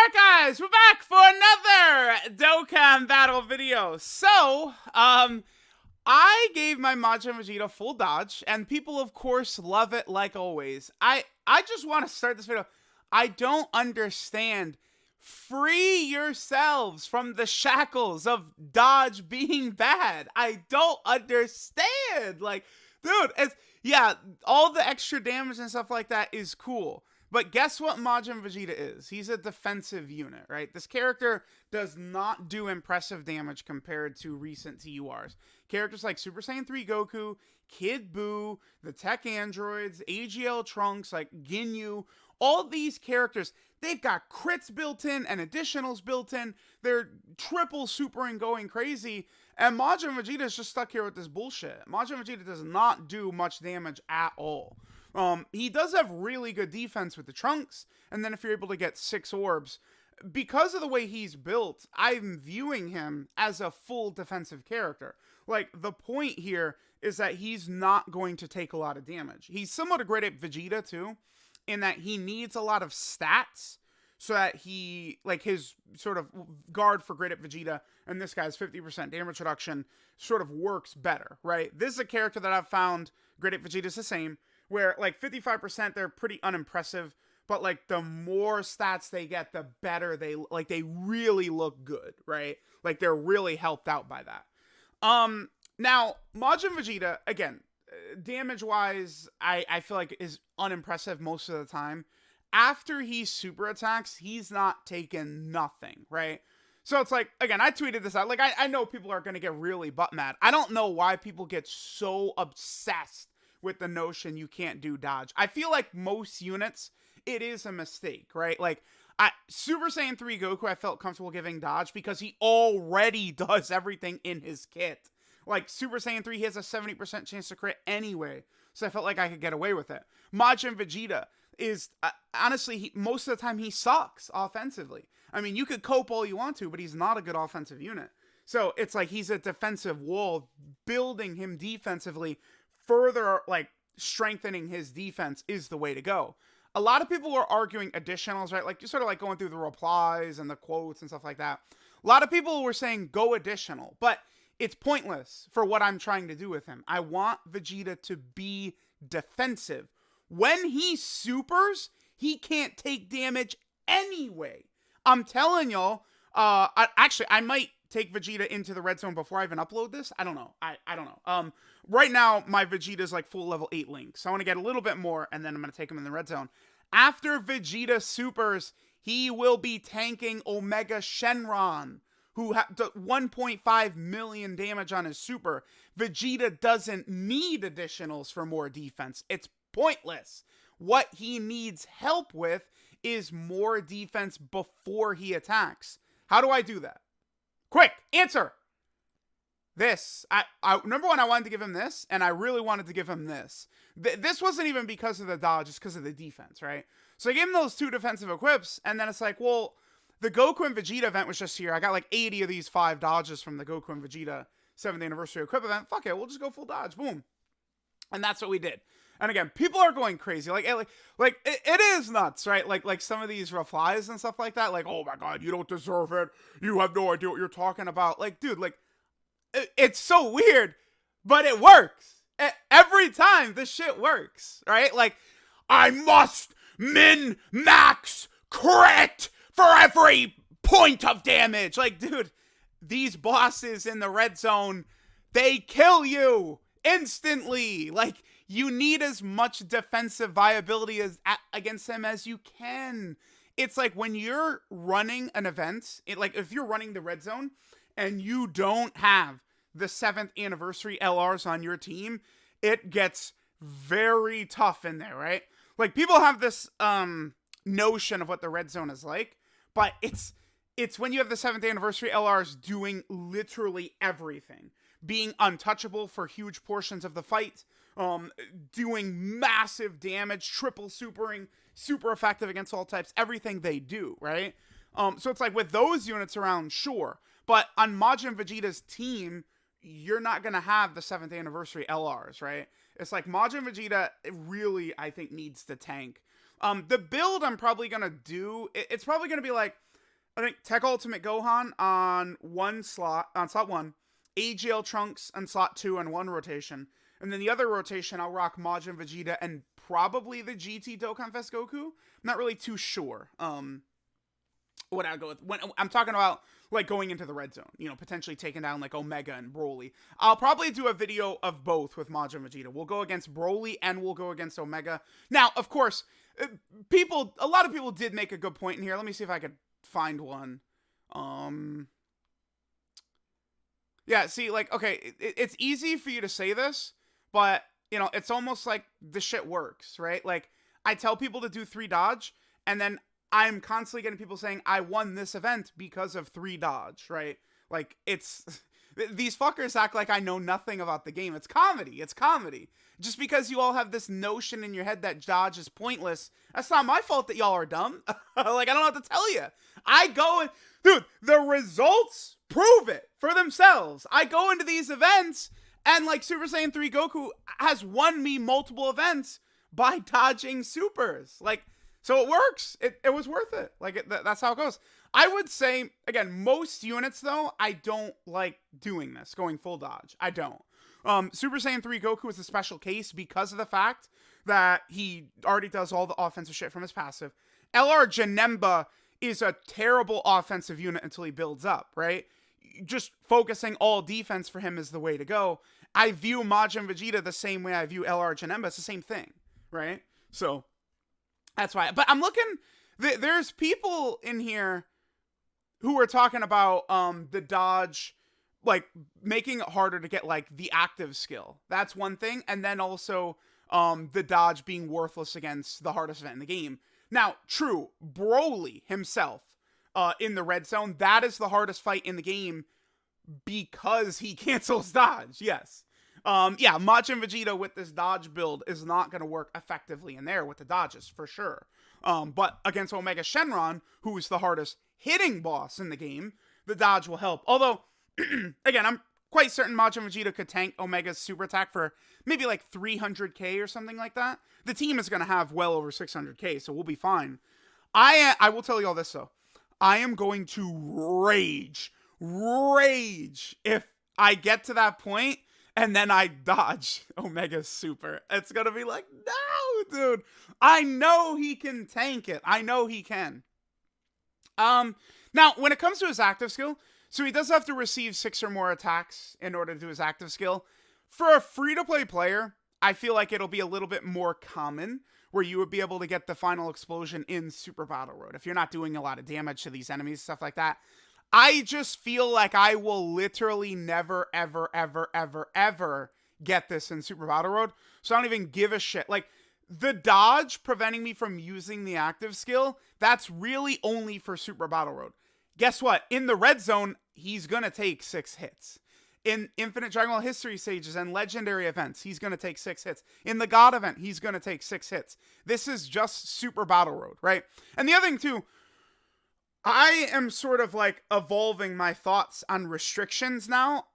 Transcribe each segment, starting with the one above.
Alright guys, we're back for another Dokkan battle video. So, I gave my Majin Vegeta full dodge, and people of course love it like always. I just want to start this video. I don't understand. Free yourselves from the shackles of dodge being bad. I don't understand. Like, dude, yeah, all the extra damage and stuff like that is cool. But guess what Majin Vegeta is? He's a defensive unit, right? This character does not do impressive damage compared to recent TURs. Characters like Super Saiyan 3 Goku, Kid Buu, the Tech Androids, AGL Trunks, like Ginyu, all these characters, they've got crits built in and additionals built in. They're triple supering going crazy. And Majin Vegeta is just stuck here with this bullshit. Majin Vegeta does not do much damage at all. He does have really good defense with the Trunks, and then if you're able to get 6 orbs, because of the way he's built, I'm viewing him as a full defensive character. Like, the point here is that he's not going to take a lot of damage. He's similar to Great Ape Vegeta, too, in that he needs a lot of stats so that he, like, his sort of guard for Great Ape Vegeta and this guy's 50% damage reduction sort of works better, right? This is a character that I've found Great Ape Vegeta's the same, where, like, 55%, they're pretty unimpressive, but, like, the more stats they get, the better they really look good, right? Like, they're really helped out by that. Now, Majin Vegeta, again, damage-wise, I feel like is unimpressive most of the time. After he super attacks, he's not taking nothing, right? So it's like, again, I tweeted this out. Like, I know people are going to get really butt mad. I don't know why people get so obsessed with the notion you can't do dodge. I feel like most units, it is a mistake, right? Like, Super Saiyan 3 Goku, I felt comfortable giving dodge because he already does everything in his kit. Like, Super Saiyan 3, he has a 70% chance to crit anyway, so I felt like I could get away with it. Majin Vegeta is, honestly, most of the time he sucks offensively. I mean, you could cope all you want to, but he's not a good offensive unit. So it's like he's a defensive wall. Building him defensively, further, like, strengthening his defense is the way to go. A lot of people were arguing additionals, right? Like, just sort of like going through the replies and the quotes and stuff like that. A lot of people were saying go additional, but it's pointless for what I'm trying to do with him. I want Vegeta to be defensive. When he supers, he can't take damage anyway. I'm telling y'all, I might take Vegeta into the red zone before I even upload this. I don't know. I don't know. Right now, my Vegeta's like full level 8 Link. So I want to get a little bit more, and then I'm going to take him in the red zone. After Vegeta supers, he will be tanking Omega Shenron, who had 1.5 million damage on his super. Vegeta doesn't need additionals for more defense. It's pointless. What he needs help with is more defense before he attacks. How do I do that? Quick, answer! This. Number one, I wanted to give him this, and I really wanted to give him this. This wasn't even because of the dodge, it's because of the defense, right? So I gave him those 2 defensive equips, and then it's like, well, the Goku and Vegeta event was just here. I got like 80 of these 5 dodges from the Goku and Vegeta 7th anniversary equip event. Fuck it, we'll just go full dodge. Boom. And that's what we did. And again, people are going crazy. It is nuts, right? Like some of these replies and stuff like that. Like, oh my god, you don't deserve it. You have no idea what you're talking about. Like, dude, like, it's so weird, but it works. Every time this shit works, right? Like, I must min-max crit for every point of damage. Like, dude, these bosses in the red zone, they kill you instantly. Like, you need as much defensive viability against them as you can. It's like when you're running an event, like if you're running the red zone and you don't have the 7th anniversary LRs on your team, it gets very tough in there, right? Like, people have this notion of what the red zone is like, but it's when you have the 7th anniversary LRs doing literally everything. Being untouchable for huge portions of the fight, doing massive damage, triple supering, super effective against all types, everything they do, right? So it's like with those units around, sure. But on Majin Vegeta's team, you're not going to have the 7th anniversary LRs, right? It's like Majin Vegeta really, I think, needs to tank. The build I'm probably going to do, it's probably going to be like I think Tech Ultimate Gohan on slot 1, AGL Trunks on slot 2 on one rotation. And then the other rotation, I'll rock Majin Vegeta and probably the GT Dokkan Fest Goku. I'm not really too sure. What I go with when I'm talking about like going into the red zone, you know, potentially taking down like Omega and Broly. I'll probably do a video of both with Majin Vegeta. We'll go against Broly and we'll go against Omega. Now, of course, a lot of people did make a good point in here. Let me see if I could find one. Yeah, see, like, okay, it's easy for you to say this, but, you know, it's almost like the shit works, right? Like, I tell people to do 3 dodge, and then I'm constantly getting people saying, I won this event because of 3 dodge, right? Like, it's... These fuckers act like I know nothing about the game. It's comedy. It's comedy. Just because you all have this notion in your head that dodge is pointless, that's not my fault that y'all are dumb. Like, I don't know what to tell you. I go and... Dude, the results prove it for themselves. I go into these events, and, like, Super Saiyan 3 Goku has won me multiple events by dodging supers. Like, so it works. It was worth it. Like, that's how it goes. I would say, again, most units, though, I don't like doing this, going full dodge. I don't. Super Saiyan 3 Goku is a special case because of the fact that he already does all the offensive shit from his passive. LR Janemba is a terrible offensive unit until he builds up, right? Just focusing all defense for him is the way to go. I view Majin Vegeta the same way I view LR Janemba. It's the same thing, right? So, that's why. But I'm looking... There's people in here who are talking about the dodge, like, making it harder to get, like, the active skill. That's one thing. And then also the dodge being worthless against the hardest event in the game. Now, true, Broly himself in the red zone, that is the hardest fight in the game because he cancels dodge, yes. Yeah, Majin Vegeta with this dodge build is not going to work effectively in there with the dodges, for sure. But against Omega Shenron, who is the hardest hitting boss in the game, the dodge will help. Although, again, I'm quite certain Majin Vegeta could tank Omega's super attack for maybe like 300k or something like that. The team is going to have well over 600k, so we'll be fine. I will tell you all this, though. I am going to rage if I get to that point and then I dodge Omega's super. It's going to be like, no, dude. I know he can tank it. I know he can. Now, when it comes to his active skill, so he does have to receive 6 or more attacks in order to do his active skill. For a free-to-play player, I feel like it'll be a little bit more common where you would be able to get the final explosion in Super Battle Road if you're not doing a lot of damage to these enemies, stuff like that. I just feel like I will literally never, ever, ever, ever, ever get this in Super Battle Road. So I don't even give a shit. Like, the dodge preventing me from using the active skill, that's really only for Super Battle Road. Guess what? In the red zone, he's going to take 6 hits. In Infinite Dragon Ball History Stages and Legendary events, he's going to take 6 hits. In the God event, he's going to take 6 hits. This is just Super Battle Road, right? And the other thing, too, I am sort of like evolving my thoughts on restrictions now.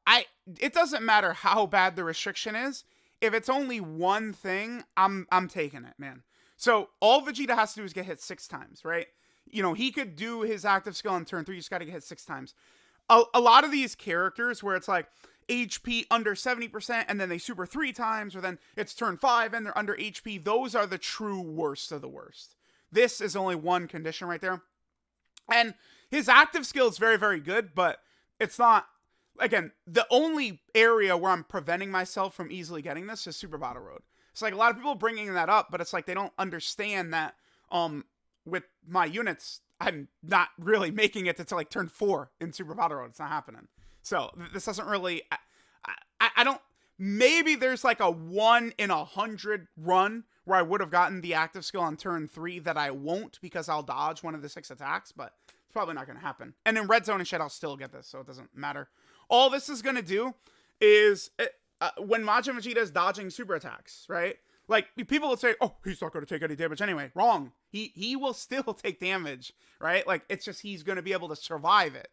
It doesn't matter how bad the restriction is. If it's only one thing, I'm taking it, man. So all Vegeta has to do is get hit 6 times, right? You know, he could do his active skill on turn 3. You just got to get hit 6 times. A lot of these characters where it's like HP under 70% and then they super 3 times, or then it's turn 5 and they're under HP, those are the true worst of the worst. This is only one condition right there. And his active skill is very, very good, but it's not, again, the only area where I'm preventing myself from easily getting this is Super Battle Road. It's like a lot of people bringing that up, but it's like they don't understand that with my units, I'm not really making it to like turn 4 in Super Battle Road. It's not happening. So this doesn't really, I don't, maybe there's like a 1 in 100 run where I would have gotten the active skill on turn 3 that I won't because I'll dodge one of the 6 attacks, but it's probably not going to happen. And in red zone and shit, I'll still get this, so it doesn't matter. All this is going to do is when Majin Vegeta is dodging super attacks, right? Like, people will say, oh, he's not going to take any damage anyway. Wrong. He will still take damage, right? Like, it's just he's going to be able to survive it.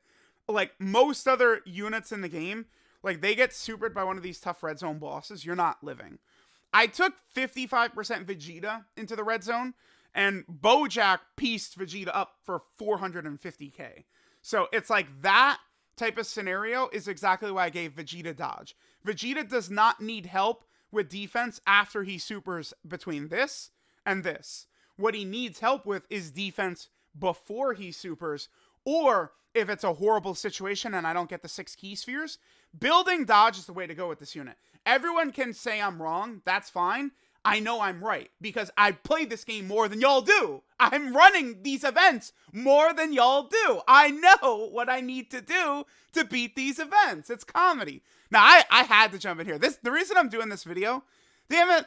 Like, most other units in the game, like, they get supered by one of these tough red zone bosses. You're not living. I took 55% Vegeta into the red zone, and Bojack pieced Vegeta up for 450k. So it's like that type of scenario is exactly why I gave Vegeta dodge. Vegeta does not need help with defense after he supers between this and this. What he needs help with is defense before he supers, or if it's a horrible situation and I don't get the 6 key spheres, building dodge is the way to go with this unit. Everyone can say I'm wrong, that's fine. I know I'm right because I played this game more than y'all do. I'm running these events more than y'all do. I know what I need to do to beat these events. It's comedy. Now, I had to jump in here. The reason I'm doing this video, damn it,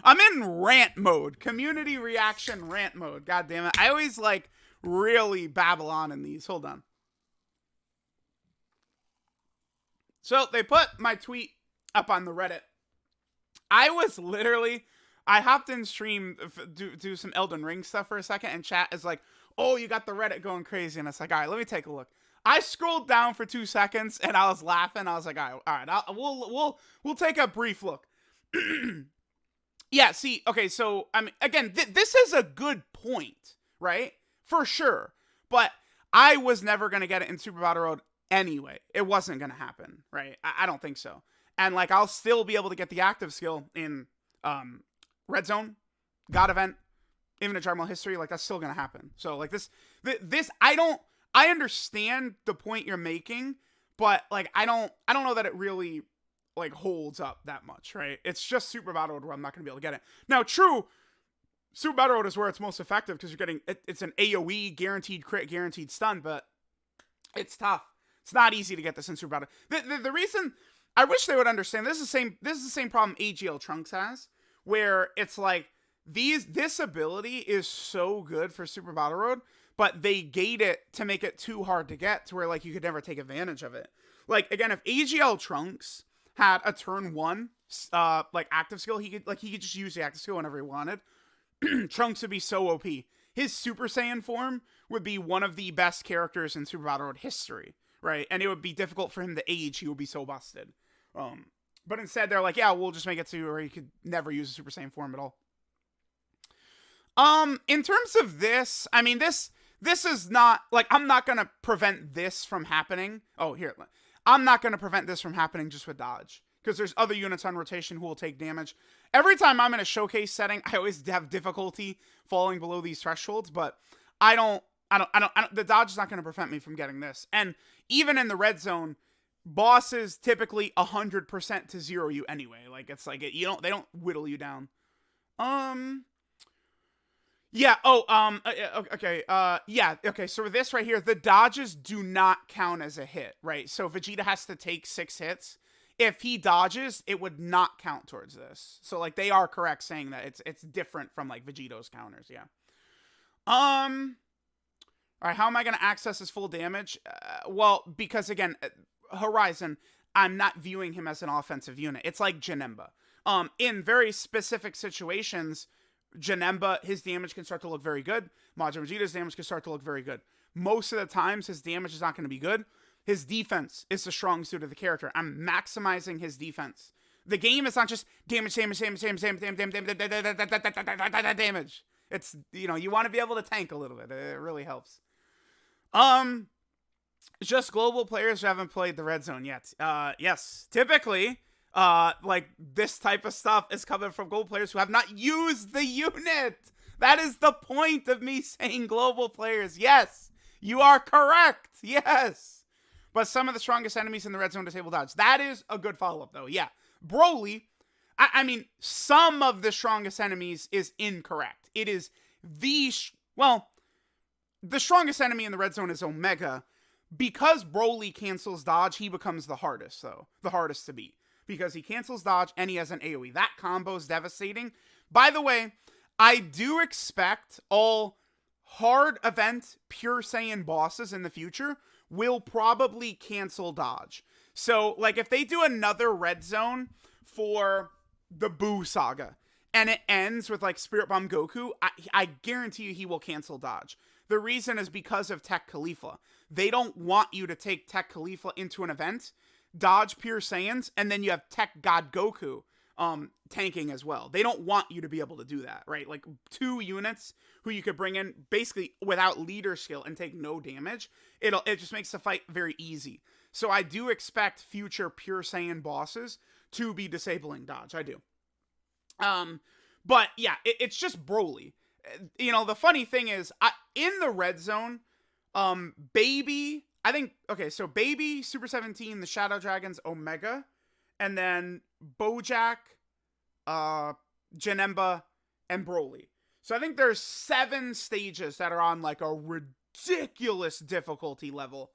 I'm in rant mode. Community reaction rant mode. God damn it. I always like really babble on in these. Hold on. So they put my tweet up on the Reddit. I hopped in stream, do some Elden Ring stuff for a second, and chat is like, oh, you got the Reddit going crazy. And it's like, all right, let me take a look. I scrolled down for 2 seconds, and I was laughing. I was like, all right, we'll take a brief look. Yeah, see, okay, so, I mean, again, this is a good point, right? For sure. But I was never going to get it in Super Battle Road anyway. It wasn't going to happen, right? I don't think so. And, like, I'll still be able to get the active skill in Red Zone, God Event, even a Jarmal History. Like, that's still going to happen. So, like, this, I understand the point you're making, but, like, I don't know that it really, like, holds up that much, right? It's just Super Battle Road where I'm not going to be able to get it. Now, true, Super Battle Road is where it's most effective because you're getting, it's an AoE, guaranteed crit, guaranteed stun, but it's tough. It's not easy to get this in Super Battle. The reason... I wish they would understand. This is the same problem AGL Trunks has, where it's like this ability is so good for Super Battle Road, but they gate it to make it too hard to get to where like you could never take advantage of it. Like again, if AGL Trunks had a turn 1 like active skill, he could just use the active skill whenever he wanted. Trunks would be so OP. His Super Saiyan form would be one of the best characters in Super Battle Road history, right? And it would be difficult for him to age. He would be so busted. But instead they're like, yeah, we'll just make it to where you could never use a Super Saiyan form at all. In terms of this, I mean, this is not, like, I'm not going to prevent this from happening. Oh, here. I'm not going to prevent this from happening just with dodge. Because there's other units on rotation who will take damage. Every time I'm in a showcase setting, I always have difficulty falling below these thresholds. But the dodge is not going to prevent me from getting this. And even in the red zone, bosses typically 100% to zero you anyway. Like, it's like, they don't whittle you down. Yeah, okay, okay, so this right here, the dodges do not count as a hit, right? So Vegeta has to take 6 hits. If he dodges, it would not count towards this. So, like, they are correct saying that it's different from, like, Vegito's counters, yeah. Alright, how am I going to access his full damage? Well, because, again, Horizon, I'm not viewing him as an offensive unit. It's like Janemba. In very specific situations, Janemba, his damage can start to look very good. Majin Vegeta's damage can start to look very good. Most of the times, his damage is not going to be good. His defense is the strong suit of the character. I'm maximizing his defense. The game is not just damage. It's, you want to be able to tank a little bit. It really helps. Just global players who haven't played the red zone yet. Yes, typically, like, this type of stuff is coming from global players who have not used the unit. That is the point of me saying global players. Yes, you are correct. Yes. But some of the strongest enemies in the red zone disable dodge. That is a good follow-up, though. Yeah. Broly, I mean, some of the strongest enemies is incorrect. It is the strongest enemy in the red zone is Omega. Because Broly cancels dodge, he becomes the hardest, though. The hardest to beat. Because he cancels dodge and he has an AoE. That combo is devastating. By the way, I do expect all hard event Pure Saiyan bosses in the future will probably cancel dodge. So, like, if they do another red zone for the Boo Saga, and it ends with, like, Spirit Bomb Goku, I guarantee you he will cancel dodge. The reason is because of Tech Khalifa. They don't want you to take Tech Khalifa into an event, dodge Pure Saiyans, and then you have Tech God Goku tanking as well. They don't want you to be able to do that, right? Like 2 units who you could bring in basically without leader skill and take no damage. It just makes the fight very easy. So I do expect future Pure Saiyan bosses to be disabling dodge. I do. But yeah, it's just Broly. You know, the funny thing is, in the red zone, Baby, I think, okay, so Baby, Super 17, the Shadow Dragons, Omega, and then Bojack, Janemba, and Broly. So I think there's 7 stages that are on like a ridiculous difficulty level.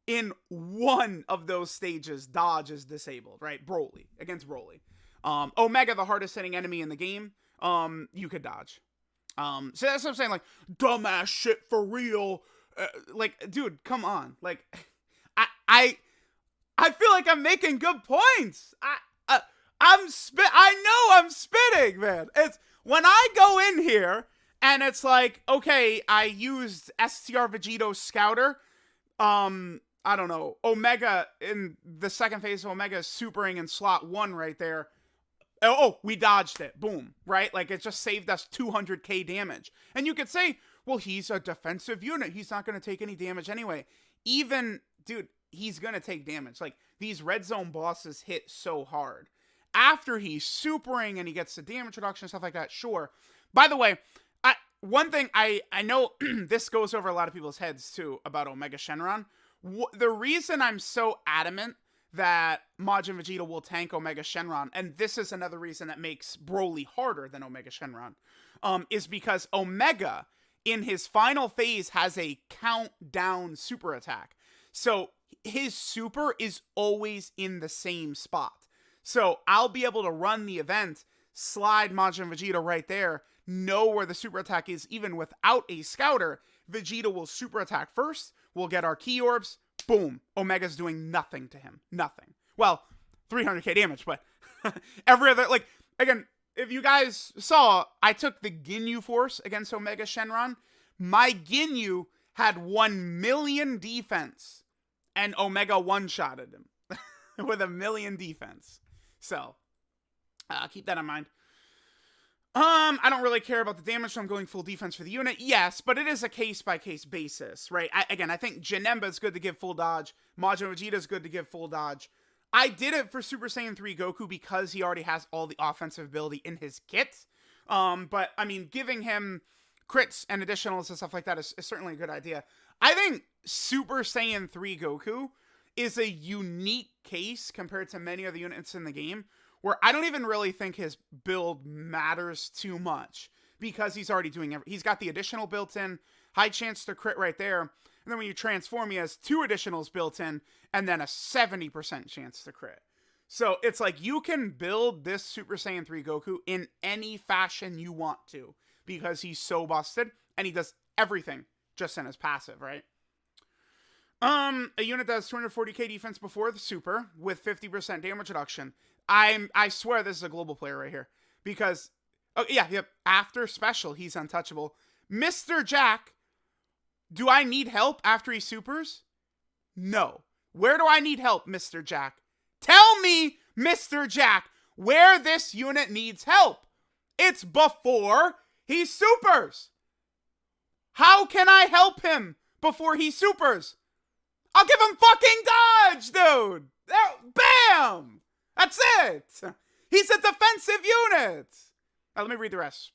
In one of those stages, dodge is disabled, right? Broly, against Broly. Omega, the hardest hitting enemy in the game, you could dodge. So that's what I'm saying, like, dumbass shit for real. Like, dude, come on. Like, I feel like I'm making good points. I know I'm spitting, man. It's when I go in here and it's like, okay, I used STR Vegito's Scouter. I don't know, Omega in the second phase of Omega supering in slot 1 right there. Oh, we dodged it. Boom, right? Like, it just saved us 200k damage. And you could say, well, he's a defensive unit. He's not going to take any damage anyway. Even, dude, he's going to take damage. Like, these red zone bosses hit so hard. After he's supering and he gets the damage reduction and stuff like that, sure. By the way, one thing I know this goes over a lot of people's heads, too, about Omega Shenron. The reason I'm so adamant that Majin Vegeta will tank Omega Shenron, and this is another reason that makes Broly harder than Omega Shenron, is because Omega, in his final phase, has a countdown super attack. So his super is always in the same spot. So I'll be able to run the event, slide Majin Vegeta right there, know where the super attack is even without a scouter. Vegeta will super attack first, we'll get our key orbs, boom, Omega's doing nothing to him. Nothing. Well, 300k damage, but every other, like, again, if you guys saw, I took the Ginyu Force against Omega Shenron. My Ginyu had 1 million defense, and Omega one-shotted him with 1 million defense. So, keep that in mind. I don't really care about the damage, so I'm going full defense for the unit. Yes, but it is a case-by-case basis, right? I think Janemba is good to give full dodge. Majin Vegeta is good to give full dodge. I did it for Super Saiyan 3 Goku because he already has all the offensive ability in his kit. But, I mean, giving him crits and additionals and stuff like that is certainly a good idea. I think Super Saiyan 3 Goku is a unique case compared to many other units in the game, where I don't even really think his build matters too much because he's already doing he's got the additional built in, high chance to crit right there, and then when you transform, he has 2 additionals built in, and then a 70% chance to crit. So it's like you can build this Super Saiyan 3 Goku in any fashion you want to because he's so busted, and he does everything just in his passive, right? A unit that has 240k defense before the super with 50% damage reduction. I swear this is a global player right here. Because, oh yeah, yep, after special, he's untouchable. Mr. Jack, do I need help after he supers? No. Where do I need help, Mr. Jack? Tell me, Mr. Jack, where this unit needs help. It's before he supers. How can I help him before he supers? I'll give him fucking dodge, dude. Bam! That's it. He's a defensive unit. Let me read the rest.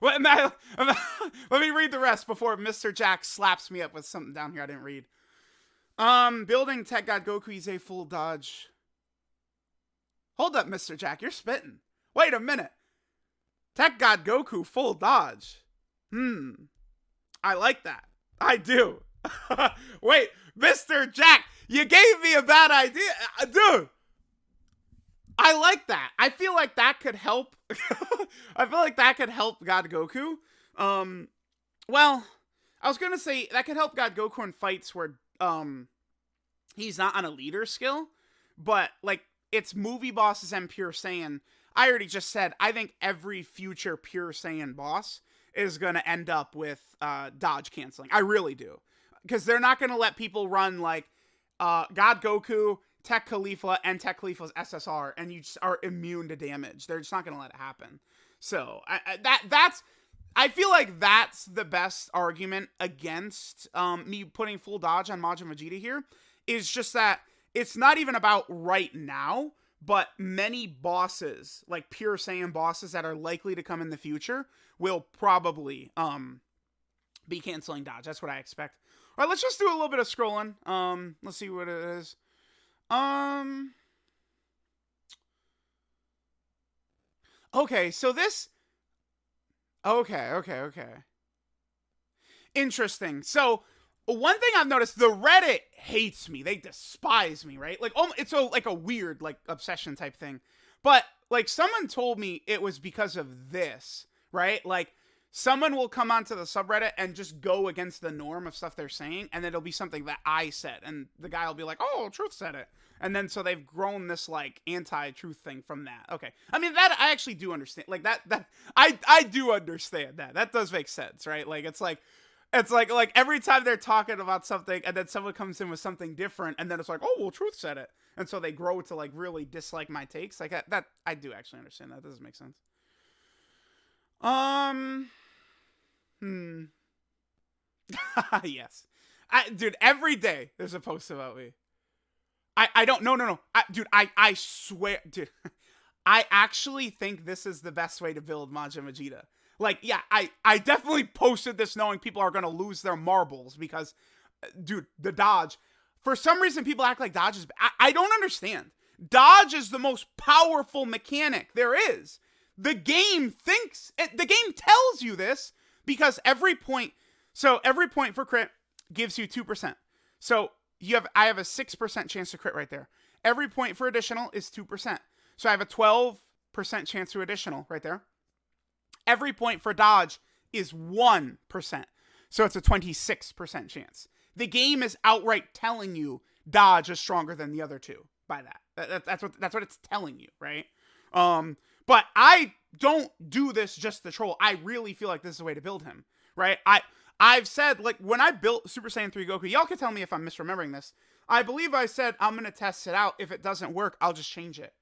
Let me read the rest before Mr. Jack slaps me up with something down here I didn't read. Building Tech God Goku, he's a full dodge. Hold up, Mr. Jack, you're spitting. Wait a minute. Tech God Goku, full dodge. I like that. I do. Wait, Mr. Jack, you gave me a bad idea. Dude, I like that. I feel like that could help. I feel like that could help God Goku. Well, I was going to say that could help God Goku in fights where he's not on a leader skill, but like it's movie bosses and Pure Saiyan. I already just said I think every future Pure Saiyan boss is going to end up with dodge canceling. I really do. Because they're not going to let people run like God Goku, Tech Khalifa and Tech Khalifa's SSR, and you just are immune to damage. They're just not going to let it happen. So I feel like that's the best argument against me putting full dodge on Majin Vegeta here, is just that it's not even about right now, but many bosses, like pure Saiyan bosses that are likely to come in the future, will probably be canceling dodge. That's what I expect. All right, let's just do a little bit of scrolling. Let's see what it is. Okay, so this... Okay. Interesting. So, one thing I've noticed, the Reddit hates me. They despise me, right? Like, it's like a weird, like, obsession type thing. But, like, someone told me it was because of this, right? Like, someone will come onto the subreddit and just go against the norm of stuff they're saying, and it'll be something that I said, and the guy will be like, oh, Truth said it. And then so they've grown this, like, anti-truth thing from that. Okay. I mean, that I actually do understand. Like, that I do understand that. That does make sense, right? Like, it's like every time they're talking about something, and then someone comes in with something different, and then it's like, oh, well, Truth said it. And so they grow to, like, really dislike my takes. Like, that I do actually understand that. That does make sense. Yes. Dude, every day there's a post about me. I don't, no. Dude, I swear, dude, I actually think this is the best way to build Majin Vegeta. Like, yeah, I definitely posted this knowing people are going to lose their marbles because, dude, the dodge, for some reason people act like dodge is, I don't understand. Dodge is the most powerful mechanic there is. The game tells you this because every point for crit gives you 2%. So, I have a 6% chance to crit right there. Every point for additional is 2%. So I have a 12% chance to additional right there. Every point for dodge is 1%. So it's a 26% chance. The game is outright telling you dodge is stronger than the other two by that. That's what it's telling you, right? But I don't do this just to troll. I really feel like this is a way to build him, right? I've said, like, when I built Super Saiyan 3 Goku, y'all can tell me if I'm misremembering this. I believe I said, I'm going to test it out. If it doesn't work, I'll just change it.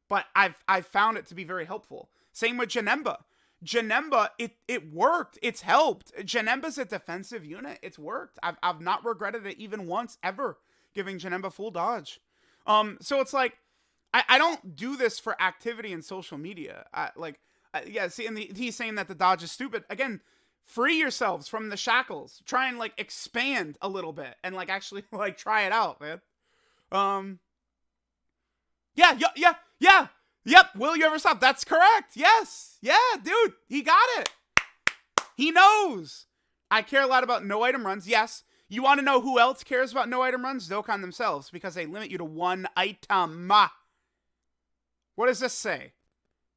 But I've found it to be very helpful. Same with Janemba. Janemba, it worked. It's helped. Janemba's a defensive unit. It's worked. I've not regretted it even once, ever, giving Janemba full dodge. So it's like, I don't do this for activity in social media. He's saying that the dodge is stupid. Again, free yourselves from the shackles. Try and, like, expand a little bit and, like, actually, like, try it out, man. Yep. Will you ever stop? That's correct. Yes. Yeah, dude. He got it. He knows. I care a lot about no item runs. Yes. You want to know who else cares about no item runs? Dokkan themselves, because they limit you to 1 item. What does this say?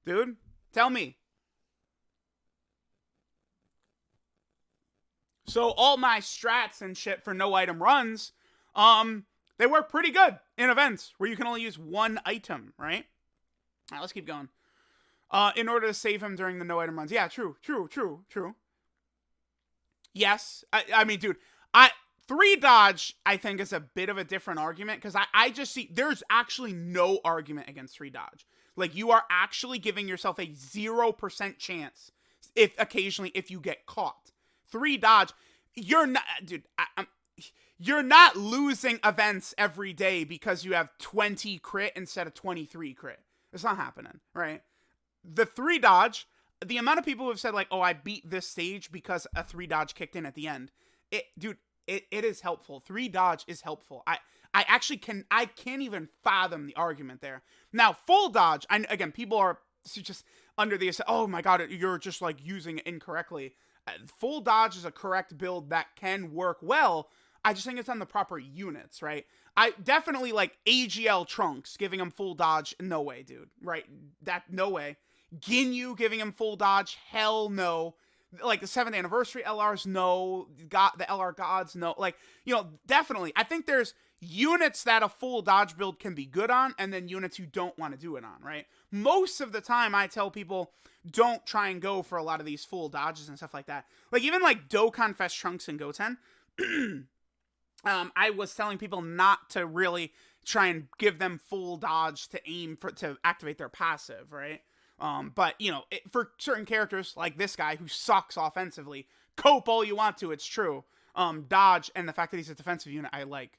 Dude, tell me. So all my strats and shit for no item runs, they work pretty good in events where you can only use 1 item, right? All right, let's keep going. In order to save him during the no item runs. Yeah, true. Yes. I mean, dude, 3 dodge, I think, is a bit of a different argument because I just see there's actually no argument against 3 dodge. Like, you are actually giving yourself a 0% chance if you get caught. 3 dodge, you're not, dude, you're not losing events every day because you have 20 crit instead of 23 crit. It's not happening, right? The 3 dodge, the amount of people who have said, like, oh, I beat this stage because a 3 dodge kicked in at the end. It is helpful. 3 dodge is helpful. I can't even fathom the argument there. Now, full dodge, again, people are just under the, oh my god, you're just, like, using it incorrectly. Full dodge is a correct build that can work well. I just think it's on the proper units, right? I definitely like AGL Trunks giving him full dodge. No way, dude. Right? No way. Ginyu giving him full dodge. Hell no. Like the 7th anniversary LRs, no. The LR gods, no. Like, definitely. I think there's units that a full dodge build can be good on, and then units you don't want to do it on, right? Most of the time, I tell people, don't try and go for a lot of these full dodges and stuff like that. Like, even like Dokkan Fest Trunks and Goten, I was telling people not to really try and give them full dodge to aim for to activate their passive, right? But you know, for certain characters like this guy who sucks offensively, cope all you want to, it's true. Dodge and the fact that he's a defensive unit, I like.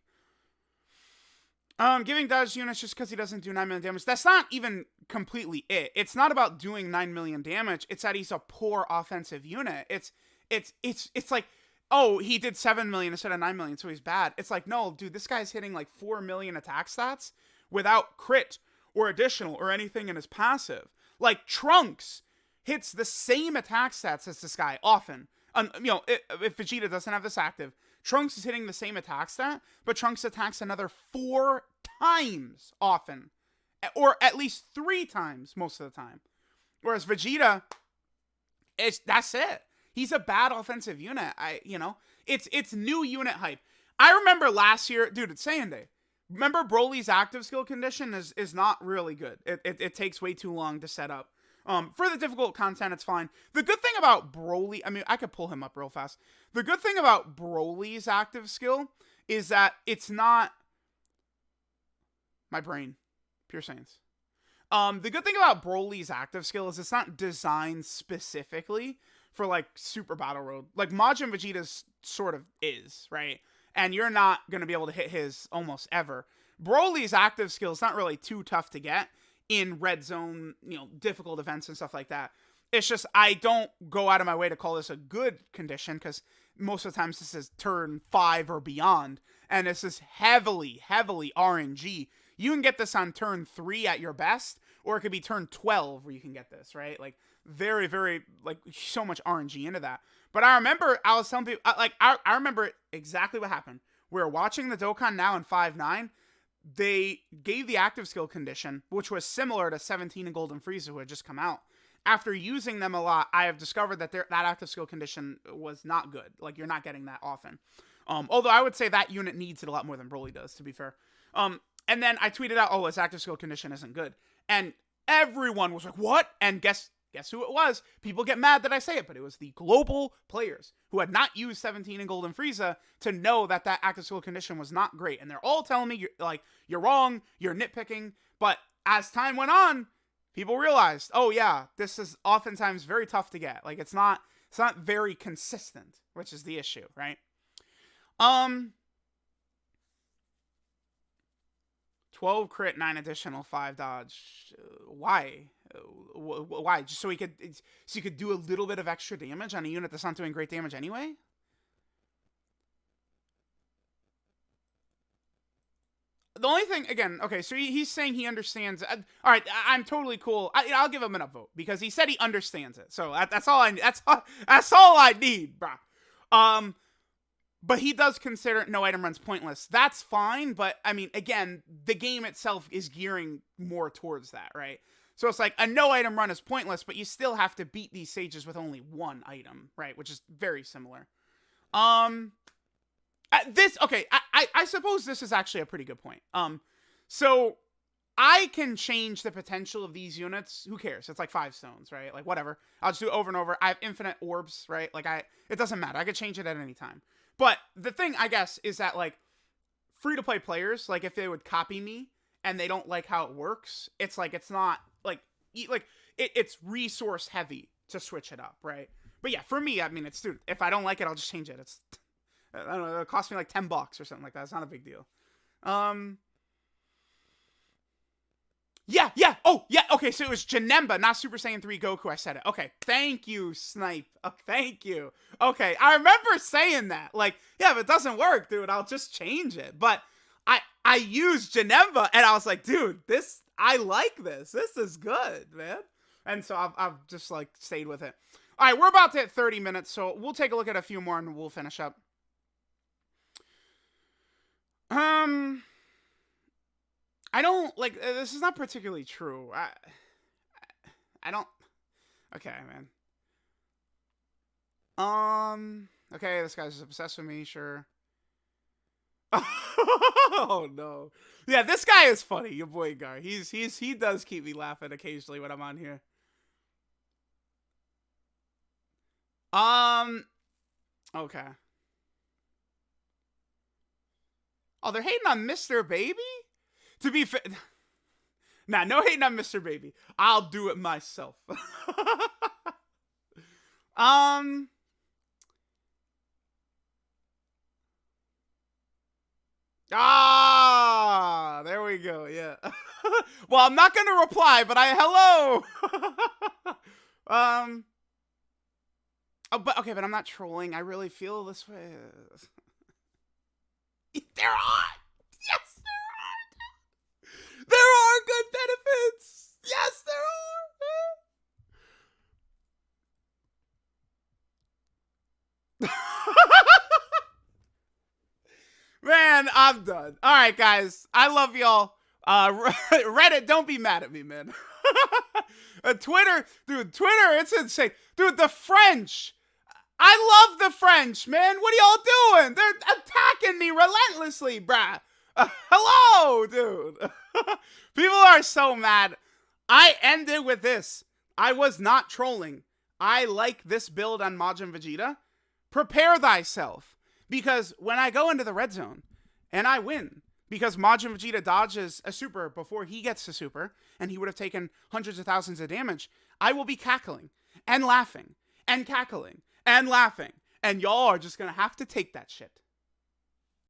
Giving dodge units just because he doesn't do 9 million damage, that's not even completely it. It's not about doing 9 million damage. It's that he's a poor offensive unit. It's like, oh, he did 7 million instead of 9 million, so he's bad. It's like, no, dude, this guy's hitting like 4 million attack stats without crit or additional or anything in his passive. Like, Trunks hits the same attack stats as this guy often. You know, if Vegeta doesn't have this active, Trunks is hitting the same attack stat, but Trunks attacks another 4 times often. Or at least 3 times most of the time. Whereas Vegeta, that's it. He's a bad offensive unit. It's new unit hype. I remember last year, dude, it's Saiyan Day. Remember Broly's active skill condition is not really good. It takes way too long to set up. For the difficult content, it's fine. The good thing about Broly, I mean, I could pull him up real fast. The good thing about Broly's active skill is that it's not my brain, pure science. The good thing about Broly's active skill is it's not designed specifically for like Super Battle Road. Like Majin Vegeta's sort of is, right? And you're not going to be able to hit his almost ever. Broly's active skill is not really too tough to get in red zone, you know, difficult events and stuff like that. It's just, I don't go out of my way to call this a good condition because most of the times this is turn 5 or beyond. And this is heavily, heavily RNG. You can get this on turn 3 at your best, or it could be turn 12 where you can get this, right? Like, very, very, like, so much RNG into that. But I remember, I was telling people, I remember exactly what happened. We were watching the Dokkan Now in 5-9. They gave the active skill condition, which was similar to 17 and Golden Frieza, who had just come out. After using them a lot, I have discovered that that active skill condition was not good. Like, you're not getting that often. Although I would say that unit needs it a lot more than Broly does, to be fair. And then I tweeted out, oh, his active skill condition isn't good. And everyone was like, what? And guess who it was? People get mad that I say it, but it was the global players who had not used 17 and Golden Frieza to know that active skill condition was not great. And they're all telling me, you're wrong, you're nitpicking. But as time went on, people realized, oh yeah, this is oftentimes very tough to get. Like, it's not very consistent, which is the issue, right? 12 crit, 9 additional, 5 dodge. Why? Why? Just so you could do a little bit of extra damage on a unit that's not doing great damage anyway? The only thing, again, okay, so he's saying he understands. All right, I'm totally cool. I'll give him an upvote because he said he understands it. So that's all I need, bruh. But he does consider no item runs pointless. That's fine, but I mean, again, the game itself is gearing more towards that, right? So it's like a no item run is pointless, but you still have to beat these sages with only 1 item, right? Which is very similar. I suppose this is actually a pretty good point. So I can change the potential of these units. Who cares? It's like 5 stones, right? Like, whatever. I'll just do it over and over. I have infinite orbs, right? Like, it doesn't matter. I could change it at any time. But the thing, I guess, is that, like, free-to-play players, like, if they would copy me and they don't like how it works, it's like, it's not, like it's resource heavy to switch it up, right? But yeah, for me, I mean, dude, if I don't like it, I'll just change it. It's, I don't know, it'll cost me like $10 or something like that. It's not a big deal. Yeah. Oh, yeah. Okay, so it was Janemba, not Super Saiyan 3 Goku. I said it. Okay, thank you, Snipe. Oh, thank you. Okay, I remember saying that. Like, yeah, if it doesn't work, dude, I'll just change it. But I used Janemba, and I was like, dude, I like this. This is good, man. And so I've just, like, stayed with it. All right, we're about to hit 30 minutes, so we'll take a look at a few more, and we'll finish up. I don't, like, this is not particularly true. I don't, okay, man. Okay, this guy's obsessed with me, sure. Oh, no. Yeah, this guy is funny, your boy Gar. He does keep me laughing occasionally when I'm on here. Okay. Oh, they're hating on Mr. Baby? To be fair, nah, no hating on Mr. Baby. I'll do it myself. There we go. Yeah. Well, I'm not gonna reply, but hello. Oh, but okay, but I'm not trolling. I really feel this way. There are. Yes, there are. There are good benefits. Yes, there are. Man, I'm done. All right, guys. I love y'all. Reddit, don't be mad at me, man. Twitter, it's insane. Dude, the French. I love the French, man. What are y'all doing? They're attacking me relentlessly, bruh. Hello, dude. People are so mad. I ended with this. I was not trolling. I like this build on Majin Vegeta. Prepare thyself. Because when I go into the red zone and I win, because Majin Vegeta dodges a super before he gets to super, and he would have taken hundreds of thousands of damage, I will be cackling and laughing and cackling and laughing. And y'all are just going to have to take that shit.